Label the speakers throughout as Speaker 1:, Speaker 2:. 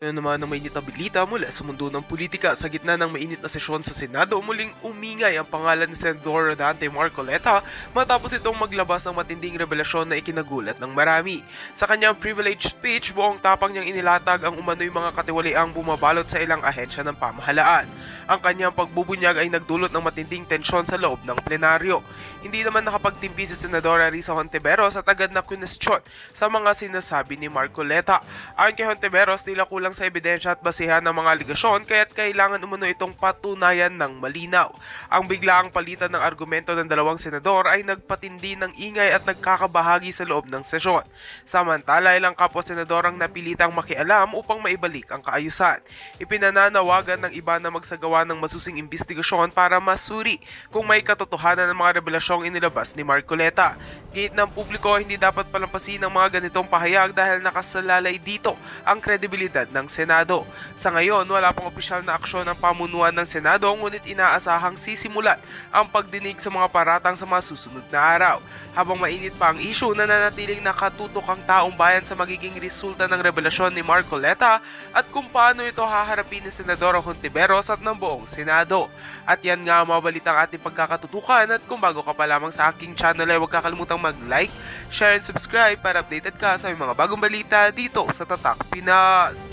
Speaker 1: Yan naman ang mainit na balita mula sa mundo ng politika. Sa gitna ng mainit na sesyon sa Senado, muling umingay ang pangalan ni Senador Rodante Marcoleta matapos itong maglabas ng matinding revelasyon na ikinagulat ng marami. Sa kanyang privilege speech, buong tapang niyang inilatag ang umano'y mga katiwaliang bumabalot sa ilang ahensya ng pamahalaan. Ang kanyang pagbubunyag ay nagdulot ng matinding tensyon sa loob ng plenaryo. Hindi naman nakapagtimpi si Senadora Risa Hontiveros at agad na kwestiyon sa mga sinasabi ni Marcoleta. Ayon kay Hontiveros, tila kulang sa ebidensya at basehan ng mga aligasyon kaya't kailangan umano itong patunayan ng malinaw. Ang biglaang palitan ng argumento ng dalawang senador ay nagpatindi ng ingay at nagkakabahagi sa loob ng sesyon. Samantala, ilang kapwa senadorang napilitang makialam upang maibalik ang kaayusan. Ipinananawagan ng iba na magsagawa ng masusing imbestigasyon para masuri kung may katotohanan ng mga revelasyong inilabas ni Marcoleta. Gate ng publiko, hindi dapat palampasin ang mga ganitong pahayag dahil nakasalalay dito ang kredibilidad ng Senado. Sa ngayon, wala pang opisyal na aksyon ang pamunuan ng Senado, ngunit inaasahang sisimulan ang pagdinig sa mga paratang sa mga susunod na araw. Habang mainit pa ang issue, nananatiling nakatutok ang taong bayan sa magiging resulta ng revelasyon ni Marcoleta at kung paano ito haharapin ni Senadora Hontiveros at ng buong Senado. At yan nga ang mga balitang ating pagkakatutukan, at kung bago ka pa lamang sa aking channel ay huwag kakalimutang mag-like, share and subscribe para updated ka sa mga bagong balita dito sa Tatak Pinas.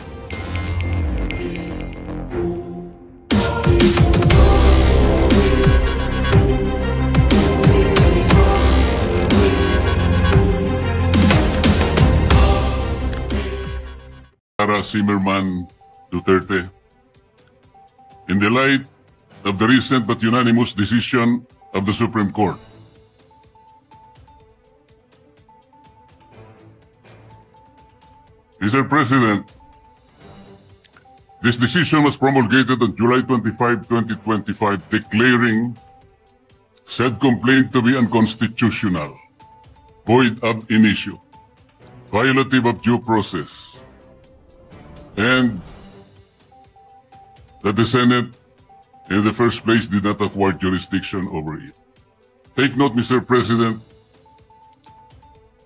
Speaker 2: Sara Zimmerman Duterte, in the light of the recent but unanimous decision of the Supreme Court, Mr. President, this decision was promulgated on July 25, 2025, declaring said complaint to be unconstitutional, void ab initio, violative of due process, and that the Senate in the first place did not acquire jurisdiction over it. Take note, Mr. President,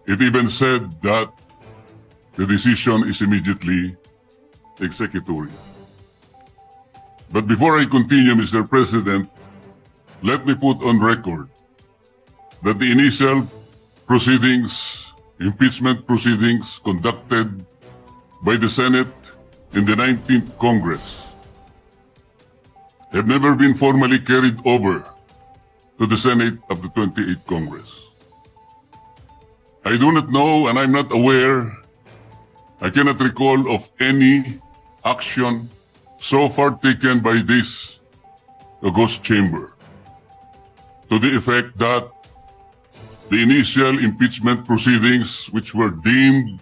Speaker 2: it even said that the decision is immediately executory. But before I continue, Mr. President, let me put on record that the initial proceedings, impeachment proceedings conducted by the Senate in the 19th Congress have never been formally carried over to the Senate of the 28th Congress. I do not know, and I'm not aware, I cannot recall of any action so far taken by this august chamber to the effect that the initial impeachment proceedings, which were deemed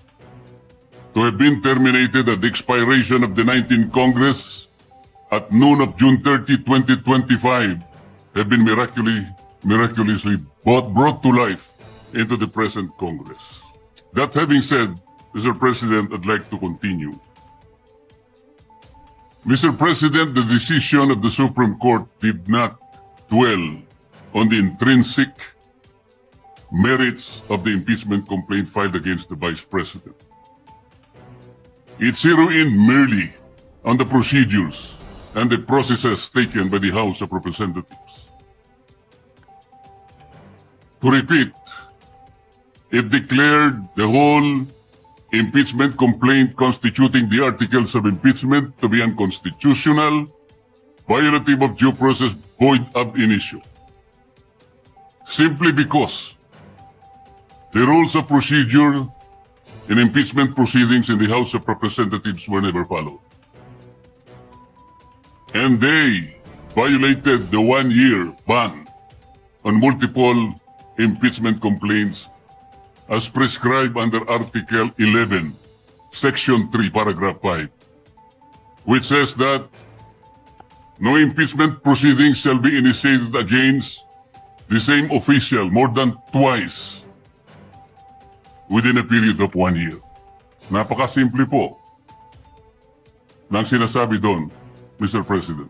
Speaker 2: to have been terminated at the expiration of the 19th Congress at noon of June 30, 2025, have been miraculously brought to life into the present Congress. That having said, Mr. President, I'd like to continue. Mr. President, the decision of the Supreme Court did not dwell on the intrinsic merits of the impeachment complaint filed against the Vice President. It zeroed in merely on the procedures and the processes taken by the House of Representatives. To repeat, it declared the whole impeachment complaint constituting the articles of impeachment to be unconstitutional, violative of due process, void ab initio. Simply because the rules of procedure in impeachment proceedings in the House of Representatives were never followed. And they violated the one-year ban on multiple impeachment complaints as prescribed under Article 11, Section 3, Paragraph 5, which says that no impeachment proceedings shall be initiated against the same official more than twice within a period of 1 year. Napakasimple po ng sinasabi doon, Mr. President.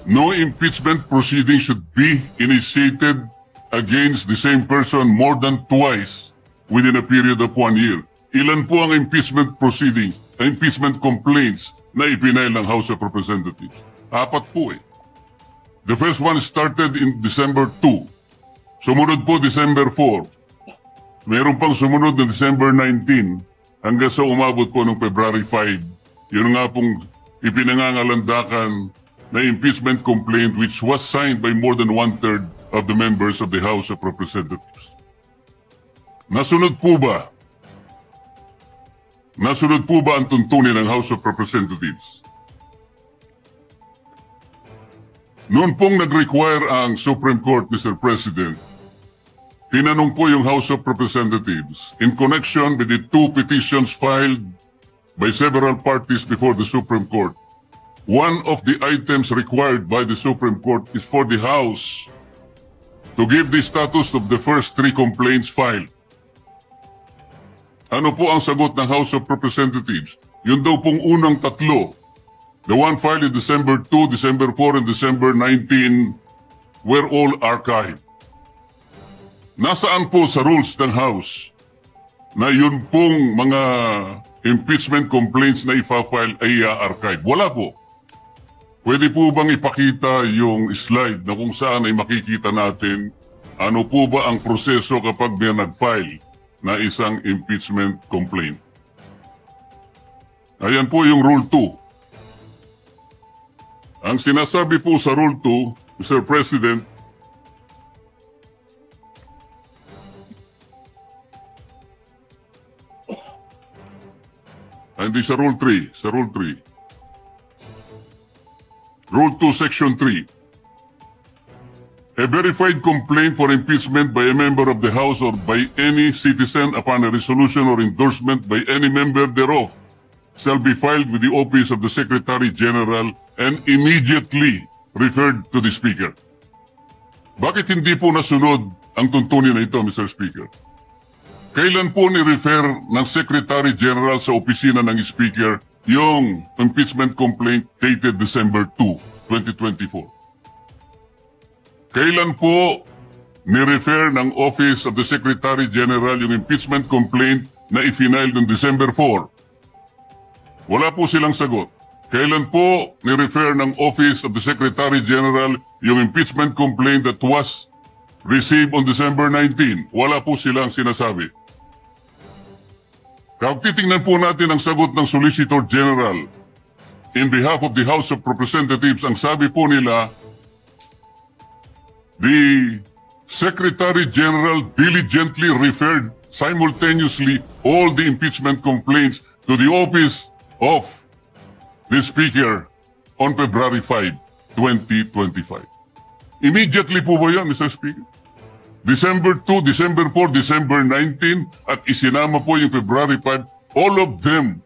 Speaker 2: No impeachment proceeding should be initiated against the same person more than twice within a period of 1 year. Ilan po ang impeachment proceedings impeachment complaints na ipinail ng House of Representatives. 4 po eh. The first one started in December 2. Sumunod po December 4. Meron pang sumunod na December 19 hanggang sa umabot po noong February 5. Yun nga pong ipinangangalandakan na impeachment complaint which was signed by more than 1/3 of the members of the House of Representatives. Nasunod po ba? Nasunod po ba ang tuntunin ng House of Representatives? Noon pong nag-require ang Supreme Court, Mr. President, tinanong po yung House of Representatives in connection with the 2 petitions filed by several parties before the Supreme Court. One of the items required by the Supreme Court is for the House to give the status of the first 3 complaints filed. Ano po ang sagot ng House of Representatives? Yun daw pong unang 3. The one filed in December 2, December 4, and December 19 were all archived. Nasaan po sa rules ng House na yun pong mga impeachment complaints na ipa-file ay archive? Wala po. Pwede po bang ipakita yung slide na kung saan ay makikita natin ano po ba ang proseso kapag may nag-file na isang impeachment complaint? Ayan po yung Rule 2. Ang sinasabi po sa Rule 2, Mr. President, hindi sa Rule 3, sa Rule 3. Rule 2, Section 3. A verified complaint for impeachment by a member of the House or by any citizen upon a resolution or endorsement by any member thereof shall be filed with the office of the Secretary General and immediately referred to the Speaker. Bakit hindi po nasunod ang tuntunin na ito, Mr. Speaker? Kailan po ni-refer ng Secretary General sa opisina ng Speaker yung impeachment complaint dated December 2, 2024? Kailan po ni-refer ng Office of the Secretary General yung impeachment complaint na i-file noong December 4? Wala po silang sagot. Kailan po ni-refer ng Office of the Secretary General yung impeachment complaint that was received on December 19? Wala po silang sinasabi. Kapag titingnan po natin ang sagot ng Solicitor General in behalf of the House of Representatives, ang sabi po nila, the Secretary General diligently referred simultaneously all the impeachment complaints to the Office of the Speaker on February 5, 2025. Immediately po ba yan, Mr. Speaker? December 2, December 4, December 19, at isinama po yung February 5, all of them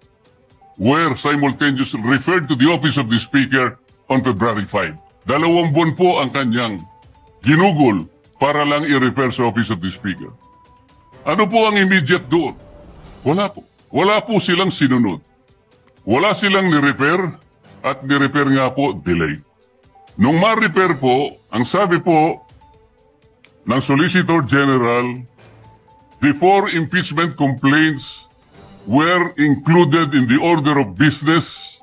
Speaker 2: were simultaneously referred to the Office of the Speaker on February 5. 2 buwan po ang kanyang ginugol para lang i-refer sa Office of the Speaker. Ano po ang immediate doon? Wala po. Wala po silang sinunod. Wala silang ni-repair at ni-repair nga po delay. Nung ma-repair po, ang sabi po ng Solicitor General, the 4 impeachment complaints were included in the order of business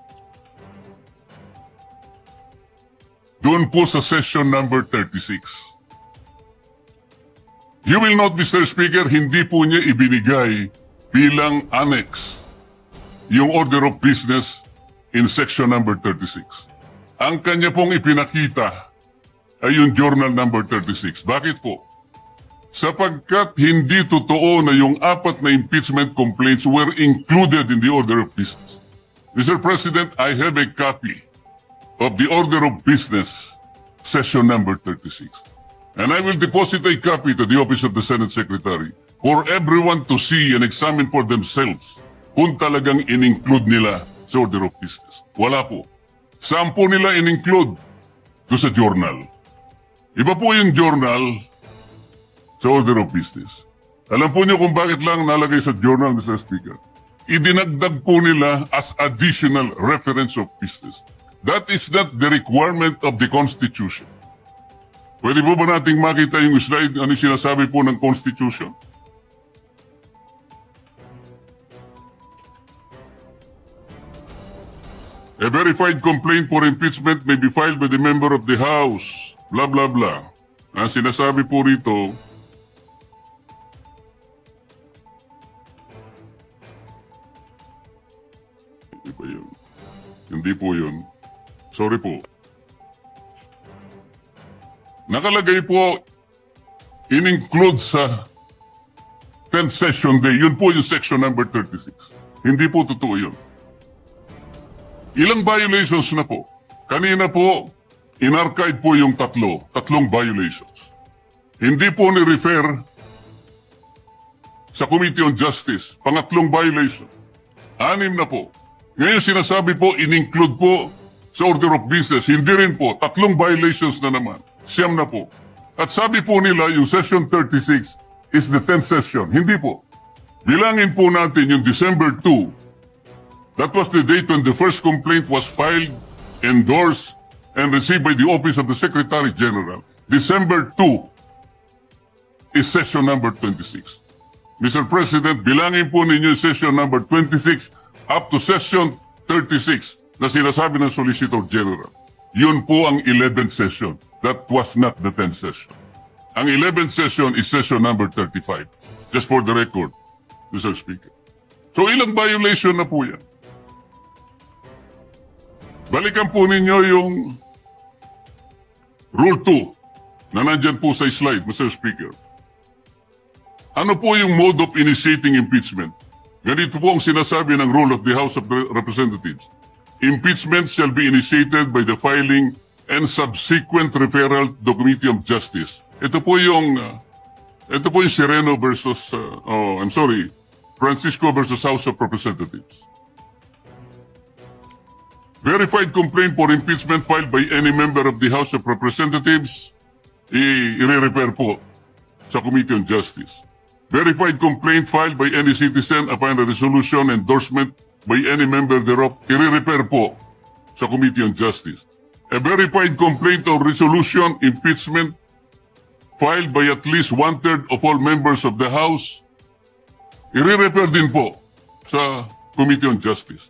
Speaker 2: doon po sa session number 36. You will note, Mr. Speaker, hindi po niya ibinigay bilang annex yung order of business in section number 36. Ang kanya pong ipinakita ay yung journal number 36. Bakit po? Sapagkat hindi totoo na yung 4 na impeachment complaints were included in the order of business. Mr. President, I have a copy of the order of business session number 36. And I will deposit a copy to the Office of the Senate Secretary for everyone to see and examine for themselves kung talagang in-include nila sa order of business. Wala po. Saan po nila in-include? Doon sa journal. Iba po yung journal sa order of business. Alam po niyo kung bakit lang nalagay sa journal, Mr. Speaker? Idinagdag po nila as additional reference of business. That is not the requirement of the Constitution. Pwede po ba nating makita yung slide ano sinasabi po ng Constitution? A verified complaint for impeachment may be filed by the member of the House. Blah, blah, blah. Ang sinasabi po rito, hindi ba yun? Hindi po yun. Sorry po. Nakalagay po, in-include sa 10th session day. Yun po yung section number 36. Hindi po totoo yun. Ilang violations na po? Kanina po, in-archive po yung tatlong violations. Hindi po ni-refer sa Committee on Justice. Pangatlong violation. 6 na po. Ngayon sinasabi po, in-include po sa order of business. Hindi rin po. 3 violations na naman. 9 na po. At sabi po nila, yung session 36 is the 10th session. Hindi po. Bilangin po natin yung December 2. That was the date when the first complaint was filed, endorsed, and received by the Office of the Secretary General. December 2 is session number 26. Mr. President, bilangin po ninyo yung session number 26 up to session 36 na sinasabi ng Solicitor General. Yun po ang 11th session. That was not the 10th session. Ang 11th session is session number 35. Just for the record, Mr. Speaker. So ilang violation na po yan? Balikan po ninyo yung Rule 2 na nandyan po sa slide, Mr. Speaker. Ano po yung mode of initiating impeachment? Ganito po ang sinasabi ng Rule of the House of Representatives. Impeachment shall be initiated by the filing and subsequent referral to the Committee of Justice. Ito po yung Sereno versus, Francisco versus House of Representatives. Verified complaint for impeachment filed by any member of the House of Representatives, i-refer po sa Committee on Justice. Verified complaint filed by any citizen upon a resolution endorsement by any member thereof, i-refer po sa Committee on Justice. A verified complaint or resolution impeachment filed by at least 1/3 of all members of the House, i-refer din po sa Committee on Justice.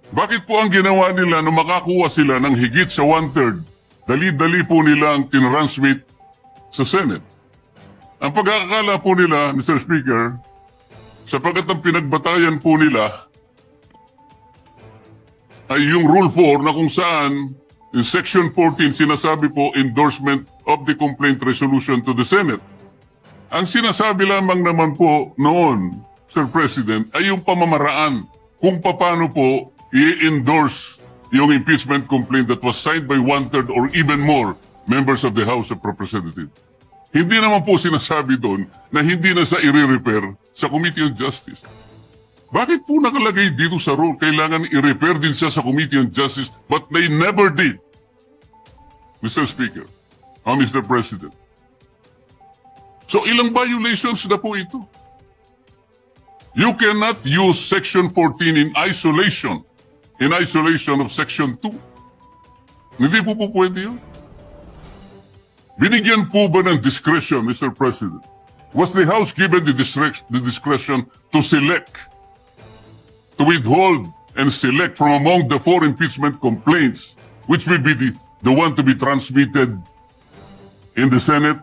Speaker 2: Bakit po ang ginawa nila nung makakuha sila ng higit sa 1/3, dali-dali po nila ang tinransmit sa Senate? Ang pagkakakala po nila, Mr. Speaker, sapagkat ang pinagbatayan po nila ay yung Rule 4 na kung saan in Section 14 sinasabi po endorsement of the complaint resolution to the Senate. Ang sinasabi lamang naman po noon, Sir President, ay yung pamamaraan kung paano po i-endorse yung impeachment complaint that was signed by 1/3 or even more members of the House of Representatives. Hindi naman po sinasabi doon na hindi na sa i-refer sa Committee on Justice. Bakit po nakalagay dito sa rule? Kailangan i-refer din siya sa Committee on Justice, but they never did. Mr. Speaker, Mr. President. So ilang violations na po ito? You cannot use Section 14 in isolation of Section 2. Hindi po pwede yun. Binigyan po ba ng discretion, Mr. President? Was the House given the discretion to select, to withhold and select from among the 4 impeachment complaints, which will be the one to be transmitted in the Senate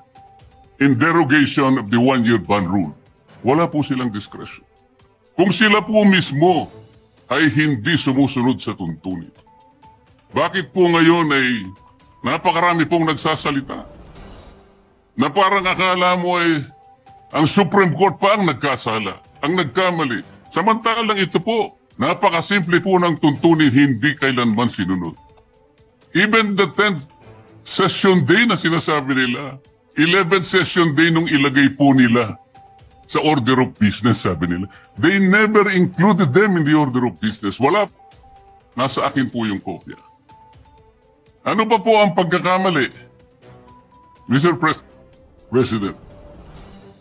Speaker 2: in derogation of the 1-year ban rule? Wala po silang discretion. Kung sila po mismo ay hindi sumusunod sa tuntunin. Bakit po ngayon ay napakarami pong nagsasalita? Na parang akala mo ay ang Supreme Court pa ang nagkasala, ang nagkamali. Samantalang ito po, napakasimple po ng tuntunin, hindi kailanman sinunod. Even the 10th session day na sinasabi nila, 11th session day nung ilagay po nila sa order of business, sabi nila. They never included them in the order of business. Wala. Nasa akin po yung kopya. Ano pa po ang pagkakamali? Mr. President,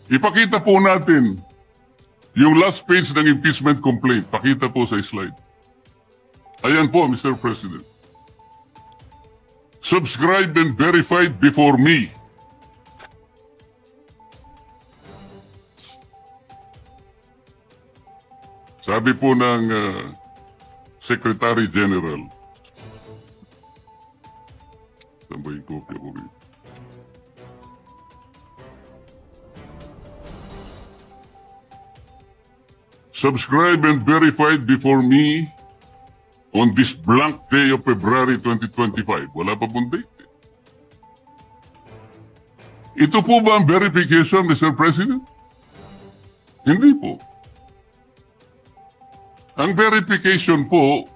Speaker 2: ipakita po natin yung last page ng impeachment complaint. Pakita po sa slide. Ayan po, Mr. President. Subscribed and verified before me. Sabi po ng Secretary General. Saan ba yung kopya ko rin? Subscribed and verified before me on this blank day of February 2025. Wala pa pong date. Ito po ba ang verification, Mr. President? Hindi po. Ang verification po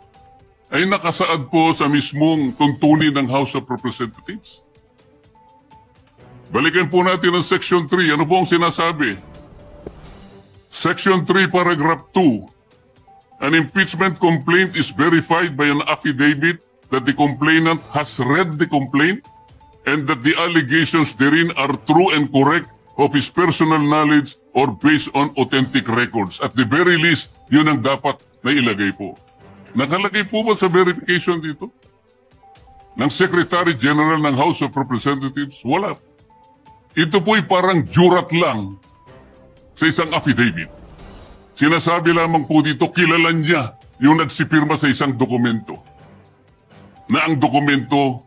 Speaker 2: ay nakasaad po sa mismong tuntunin ng House of Representatives. Balikan po natin ang Section 3. Ano po ang sinasabi? Section 3, Paragraph 2. An impeachment complaint is verified by an affidavit that the complainant has read the complaint and that the allegations therein are true and correct of his personal knowledge or based on authentic records. At the very least, yun ang dapat na ilagay po. Nakalagay po ba sa verification dito? Ng Secretary General ng House of Representatives? Wala. Ito po'y parang jurat lang sa isang affidavit. Sinasabi lamang po dito, kilala niya yung nagsipirma sa isang dokumento. Na ang dokumento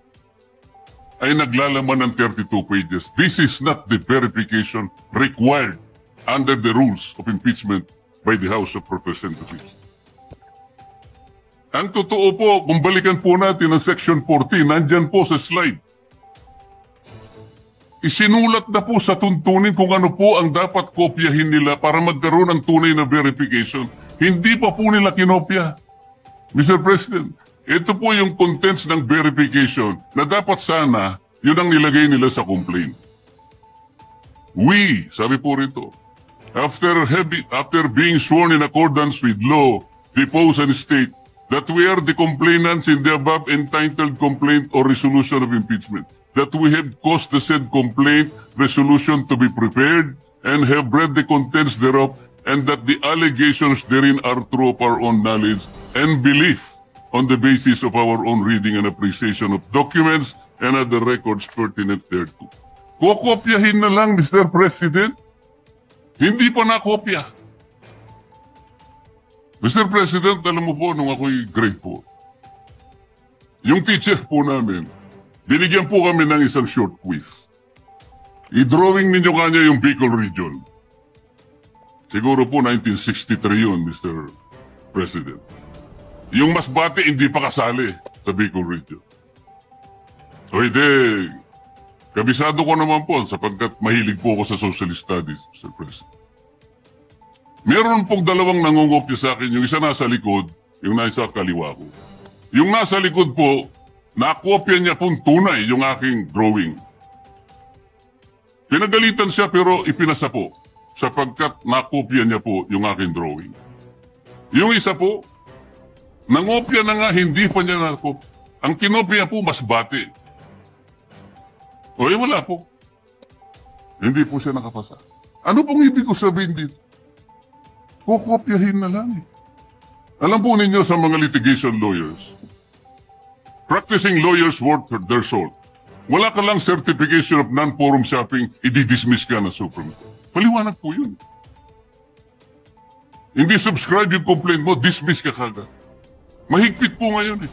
Speaker 2: ay naglalaman ng 32 pages. This is not the verification required under the rules of impeachment by the House of Representatives. Ang totoo po, kung balikan po natin ang Section 14, nandyan po sa slide. Isinulat na po sa tuntunin kung ano po ang dapat kopyahin nila para magkaroon ng tunay na verification. Hindi pa po nila kinopya. Mr. President, ito po yung contents ng verification na dapat sana yun ang nilagay nila sa complaint. We, sabi po rito, after being sworn in accordance with law, depose and state that we are the complainants in the above entitled complaint or resolution of impeachment, that we have caused the said complaint resolution to be prepared and have read the contents thereof, and that the allegations therein are true of our own knowledge and belief on the basis of our own reading and appreciation of documents and other records pertinent thereto. Kokopyahin na lang, Mr. President. Hindi pa nakopya. Mr. President, alam mo po, nung ako'y grade 4, yung teacher po namin, binigyan po kami ng isang short quiz. I-drawing ninyo kanya yung Bicol Region. Siguro po 1963 yun, Mr. President. Yung Masbate hindi pa kasali sa Bicol Region. O hindi, kabisado ko naman po sapagkat mahilig po ako sa social studies, Mr. President. Meron pong dalawang nangungopya sa akin, yung isa nasa likod, yung nasa kaliwa ko. Yung nasa likod po, nakopya niya pong tunay yung aking drawing. Pinagalitan siya pero ipinasa po sapagkat nakopya niya po yung aking drawing. Yung isa po, nangopya na nga, hindi pa niya nakopya. Ang kinopya po, Masbate. O wala po. Hindi po siya nakapasa. Ano pong ibig ko sabihin dito? Kukopyahin na lang eh. Alam po ninyo sa mga litigation lawyers, practicing lawyers worth their salt. Wala ka lang certification of non-forum shopping, i-dismiss ka na Supreme Court. Paliwanag po yun. Hindi subscribe yung complaint mo, dismiss ka kagad. Mahigpit po ngayon eh.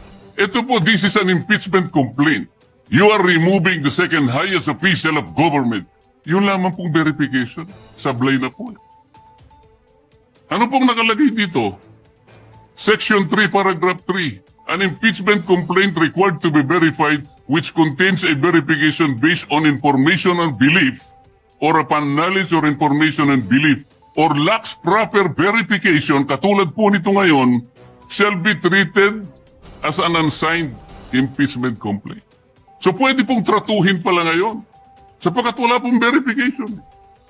Speaker 2: Ito po, this is an impeachment complaint. You are removing the second highest official of government. Yun lamang pong verification. Sablay na po eh. Ano pong nakalagay dito? Section 3, Paragraph 3. An impeachment complaint required to be verified which contains a verification based on information and belief or upon knowledge or information and belief or lacks proper verification, katulad po nito ngayon, shall be treated as an unsigned impeachment complaint. So pwede pong tratuhin pala ngayon sapagkat wala pong verification.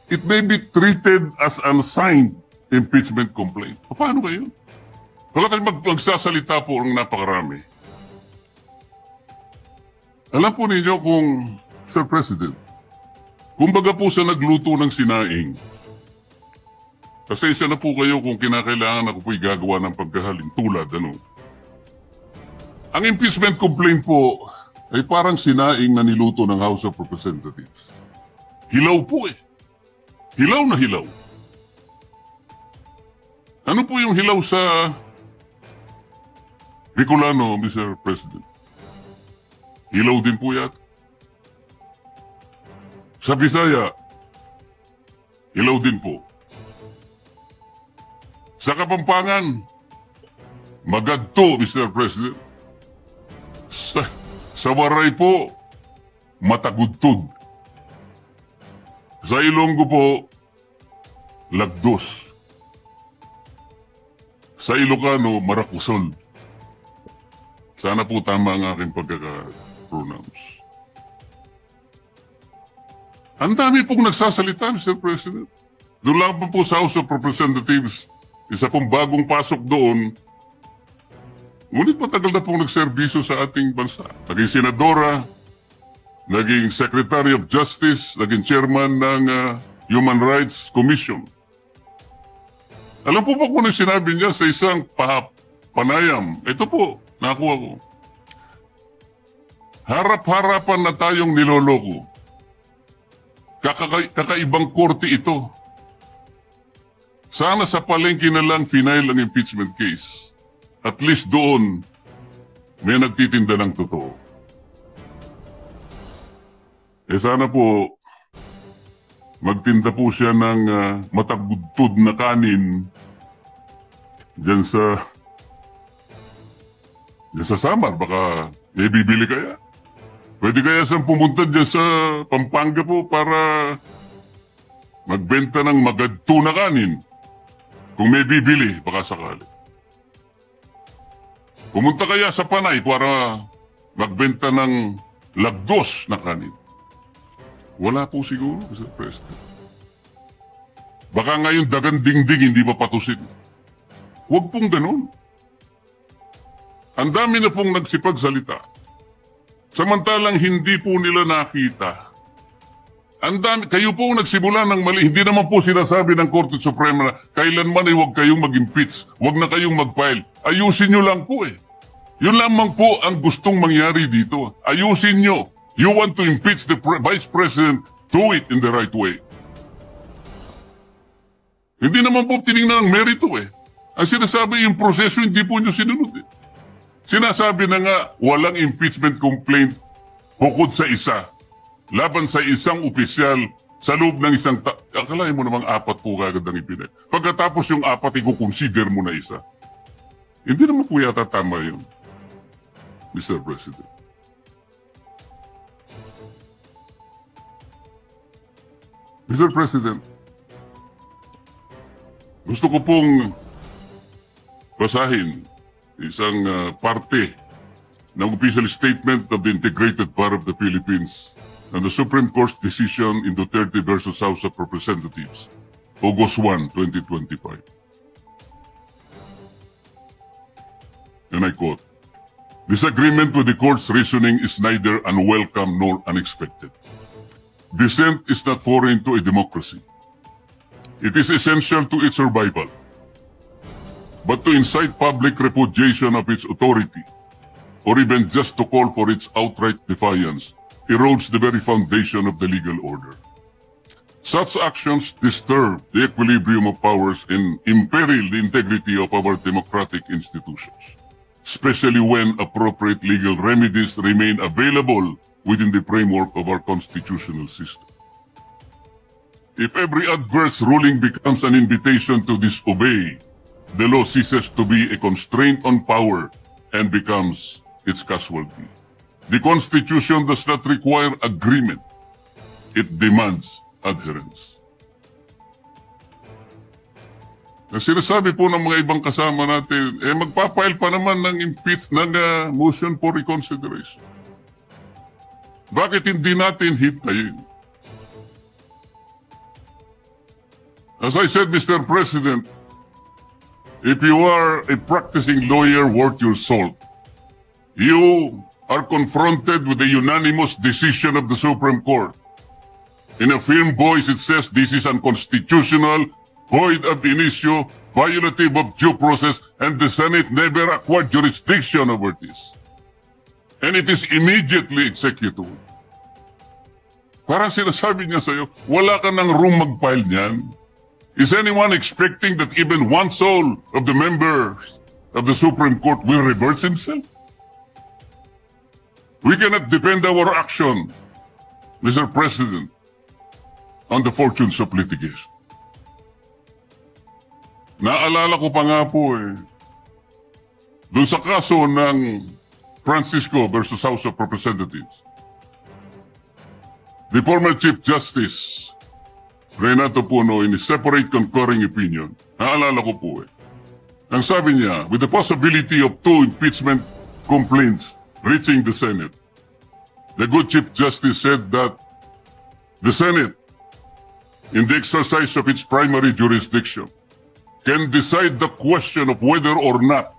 Speaker 2: It may be treated as unsigned impeachment complaint. Paano kayo? Pagkatapos magsasalita po ang napakarami. Alam po ninyo kung, Sir President, kumbaga po sa nagluto ng sinaing, pasensya na po kayo kung kinakailangan ako po'y gagawa ng pagkahaling tulad, ano? Ang impeachment complaint po ay parang sinaing na niluto ng House of Representatives. Hilaw po eh. Hilaw na hilaw. Ano po yung hilaw sa Bicolano, Mr. President. Ilaw din po yata. Sa Bisaya, ilaw din po. Sa Kapampangan, magadto, Mr. President. Sa Waray po, matagudtod. Sa Ilonggo po, lagdos. Sa Ilocano, marakusol. Sana po tama ang aking pagkaka-pronounce. Ang dami pong nagsasalita, Mr. President. Doon lang po sa House of Representatives, isa pong bagong pasok doon. Ngunit matagal na pong nagserbisyo sa ating bansa. Naging senadora, naging Secretary of Justice, naging chairman ng Human Rights Commission. Alam po ba kung ano sinabi niya sa isang panayam? Ito po, nakuha ko. Harap-harapan na tayong niloloko. Kakaibang korte ito. Sana sa palengke na lang final ang impeachment case. At least doon, may nagtitinda ng totoo. Sana po, magtinda po siya ng matagudtod na kanin dyan sa Samar. Baka bibili kaya. Pwede kaya siyang pumunta dyan sa Pampanga po para magbenta ng magadto na kanin. Kung may bibili, baka sakali. Pumunta kaya sa Panay para magbenta ng lagdos na kanin. Wala po siguro, Mr. President. Baka ngayon dagang dingding hindi mapatusin. Huwag pong ganun. Ang dami na pong nagsipagsalita. Samantalang hindi po nila nakita. Ang dami, kayo po nagsimula ng mali. Hindi naman po sinasabi ng Korte Suprema na kailanman ay huwag kayong mag-impeach. Huwag na kayong mag-file. Ayusin nyo lang po eh. Yun lamang po ang gustong mangyari dito. Ayusin nyo. You want to impeach the Vice President, do it in the right way. Hindi naman po tinignan ang merito eh. Ang sinasabi yung proseso, hindi po nyo sinunod eh. Sinasabi na nga, walang impeachment complaint bukod sa isa. Laban sa isang opisyal sa loob ng isang akalain mo namang 4 po kagad ang ipinag. Pagkatapos yung 4, i-consider mo na isa. Hindi naman po yata tama yun, Mr. President. Mr. President, gusto ko pong basahin isang parte ng official statement of the Integrated Bar of the Philippines and the Supreme Court's decision in Duterte versus House of Representatives, August 1, 2025. And I quote, "Disagreement with the court's reasoning is neither unwelcome nor unexpected. Dissent is not foreign to a democracy. It is essential to its survival. But to incite public repudiation of its authority, or even just to call for its outright defiance, erodes the very foundation of the legal order. Such actions disturb the equilibrium of powers and imperil the integrity of our democratic institutions, especially when appropriate legal remedies remain available within the framework of our constitutional system. If every adverse ruling becomes an invitation to disobey, the law ceases to be a constraint on power and becomes its casualty. The Constitution does not require agreement. It demands adherence." Ang sinasabi po ng mga ibang kasama natin, magpapile pa naman ng motion for reconsideration. Bakit hindi natin hintayin? As I said, Mr. President, if you are a practicing lawyer worth your salt, you are confronted with the unanimous decision of the Supreme Court. In a firm voice, it says this is unconstitutional, void ab initio, violative of due process, and the Senate never acquired jurisdiction over this. And it is immediately executable. Parang sinasabi niya sa'yo, wala ka ng room mag-file niyan. Is anyone expecting that even one soul of the members of the Supreme Court will reverse himself? We cannot depend our action, Mr. President, on the fortunes of litigation. Naalala ko pa nga po doon sa kaso ng Francisco versus House of Representatives, the former Chief Justice Renato Puno, in his separate concurring opinion, naalala ko po ang sabi niya, with the possibility of 2 impeachment complaints reaching the Senate, the good Chief Justice said that the Senate, in the exercise of its primary jurisdiction, can decide the question of whether or not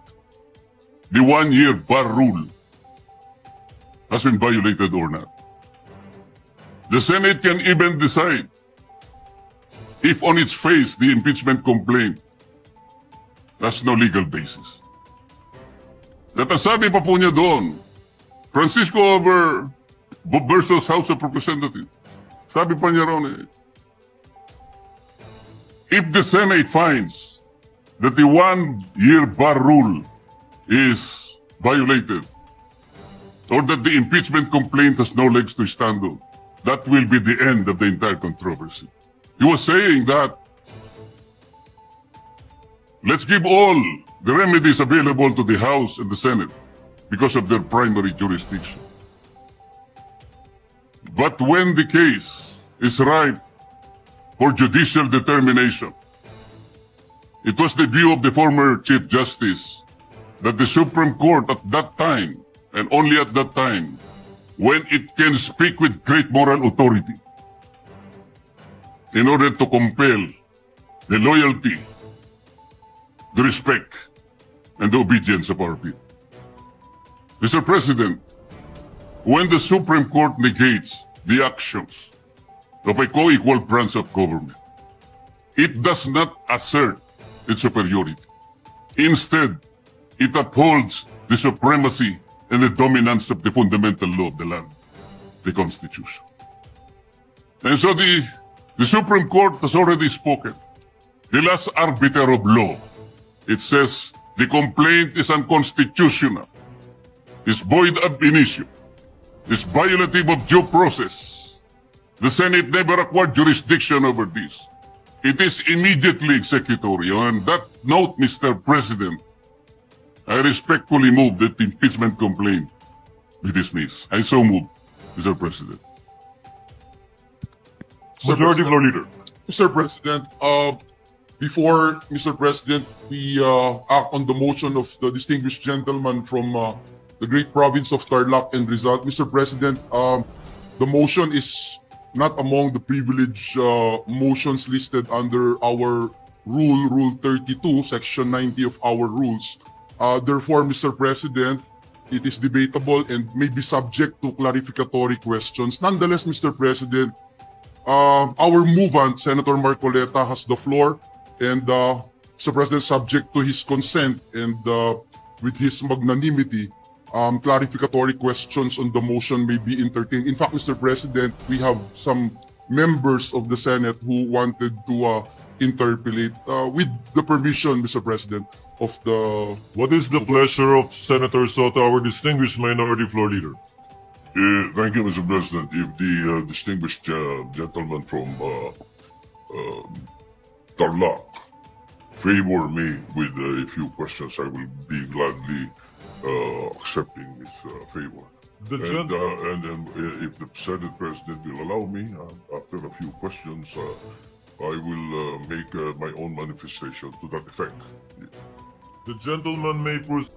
Speaker 2: the 1-year bar rule has been violated or not. The Senate can even decide if on its face the impeachment complaint has no legal basis. Natasabi pa po niya doon, Francisco versus House of Representatives. Sabi pa niya ron if the Senate finds that the 1-year bar rule is violated, or that the impeachment complaint has no legs to stand on, that will be the end of the entire controversy. He was saying that let's give all the remedies available to the House and the Senate because of their primary jurisdiction. But when the case is ripe for judicial determination, it was the view of the former Chief Justice that the Supreme Court at that time, and only at that time, when it can speak with great moral authority, in order to compel the loyalty, the respect, and the obedience of our people. Mr. President, when the Supreme Court negates the actions of a co-equal branch of government, it does not assert its superiority. Instead, it upholds the supremacy and the dominance of the fundamental law of the land, the Constitution. And so the Supreme Court has already spoken. The last arbiter of law, it says the complaint is unconstitutional, is void ab initio, is violative of due process. The Senate never acquired jurisdiction over this. It is immediately executory. On that note, Mr. President, I respectfully move that the impeachment complaint be dismissed. I so move, Mr. President.
Speaker 3: Majority Floor Leader.
Speaker 4: Mr. President, before, Mr. President, we act on the motion of the distinguished gentleman from the great province of Tarlac and Rizal. Mr. President, the motion is not among the privilege motions listed under our Rule 32, Section 90 of our rules. Therefore, Mr. President, it is debatable and may be subject to clarificatory questions. Nonetheless, Mr. President, our movant, Senator Marcoleta, has the floor, and Mr. President, subject to his consent and with his magnanimity, clarificatory questions on the motion may be entertained. In fact, Mr. President, we have some members of the Senate who wanted to interpolate with the permission, Mr. President, of the...
Speaker 3: What is the pleasure of Senator Soto, our distinguished Minority Floor Leader?
Speaker 2: Thank you, Mr. President. If the distinguished gentleman from Tarlac favor me with a few questions, I will be gladly accepting his favor. And then if the Senate President will allow me, after a few questions, I will make my own manifestation to that effect.
Speaker 3: The gentleman may proceed.